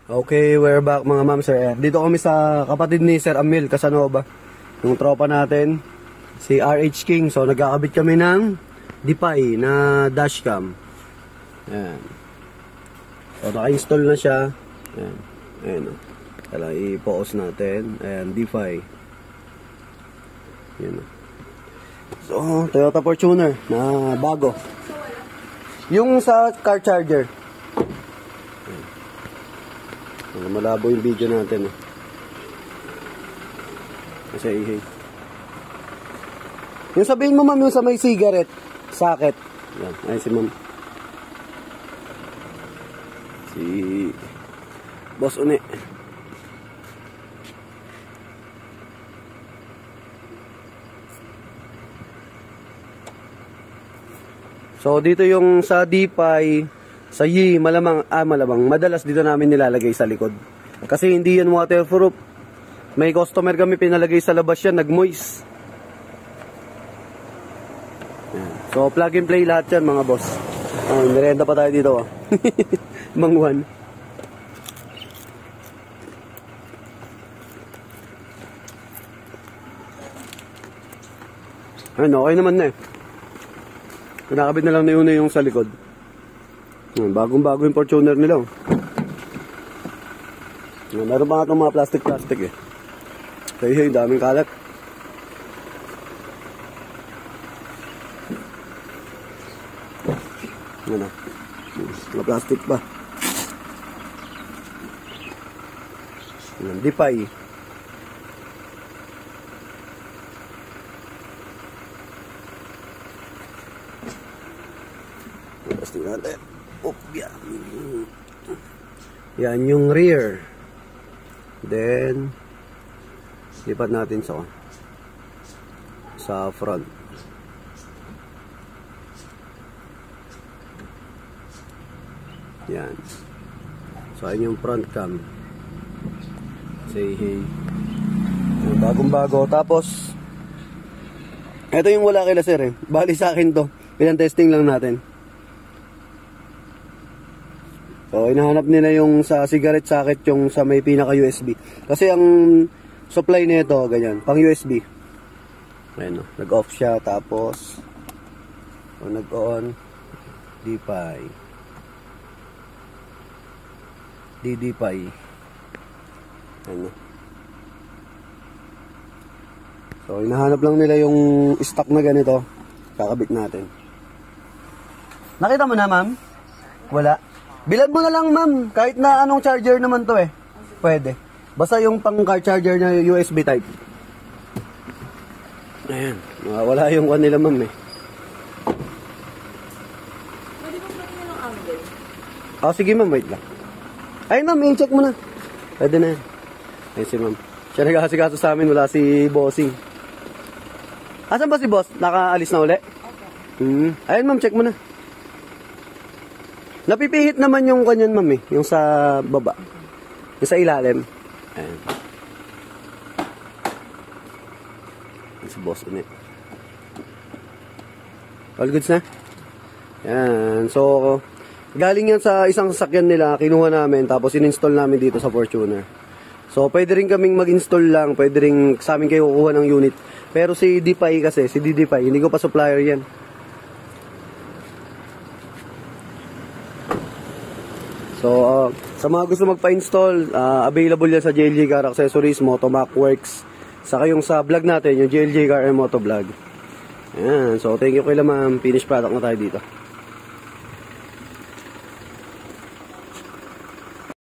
Okay, we're back mga ma'am sir. Dito kami sa kapatid ni Sir Amil Casanova. Yung tropa natin, si RH King. So nagkakabit kami ng Dipay na dashcam. Ayan. So naka-install na siya. Ayan. Ayan. Kailangan i-pause natin. Ayan, Dipay. Ayan. So, Toyota Fortuner na bago. Yung sa car charger. Malabo yung video natin. Kasi yung sabihin mo ma'am, yung sa may cigarette socket. Yan, ayun si ma'am. Si Boss Une. So dito yung sa Dipay, sa Yi, malamang, madalas dito namin nilalagay sa likod. Kasi hindi yan waterproof. May customer kami pinalagay sa labas yan, nag-moist. So plug and play lahat yan mga boss. Merenda pa tayo dito. Mangwan. Okay naman na eh. Kinakabit na lang na yun yung sa likod. Bagong-bago yung Fortuner nila. Meron pa nga itong mga plastic eh. Kaya yung daming kalat. Ano? Mga plastic pa. Dipay. Plastic natin. Yan yung rear. Then lipat natin sa front. Yan. So ayun yung front cam. Say hey. Bagong-bago. Tapos ito yung wala kila sir eh. Bali sa akin to. Pinang-testing lang natin. So, inahanap nila yung sa cigarette socket, yung sa may pinaka-USB. Kasi ang supply nito, ganyan, pang USB. Ayan, nag-off siya, tapos, nag-on, Dipay. Dipay. Ayan. So, inahanap lang nila yung stock na ganito. Kakabit natin. Nakita mo na, ma'am? Wala. Bilad mo na lang ma'am, kahit na anong charger naman to eh. Pwede. Basta yung pang car charger na USB type. Ayan, wala yung one nila ma'am eh. Pwede ba pwede ng angle? Sige ma'am, wait lang. Ay ma'am, i-check mo na. Pwede na yan. Ayun si ma'am. Siya nag-aasikaso sa amin, wala si bossing. Asan ba si boss? Nakaalis na uli? Okay. Ayun ma'am, check mo na. Napipihit naman yung kanyan ma'am eh, yung sa baba. Yung sa ilalim. Ayan. Ayan si boss ulit. All goods na? Ayan. So, galing yan sa isang sasakyan nila, kinuha namin, tapos in-install namin dito sa Fortuner. So, pwede rin kaming mag-install lang, pwede rin sa amin kayo kukuha ng unit. Pero si Dipay kasi, si Dipay, hindi ko pa supplier yan. So, sa mga gusto magpa-install, available yan sa JLJ Car Accessories, Motomac Works. Saka yung sa vlog natin, yung JLJ Car and Moto Vlog. Ayan, so thank you kay ma'am. Finished product na tayo dito.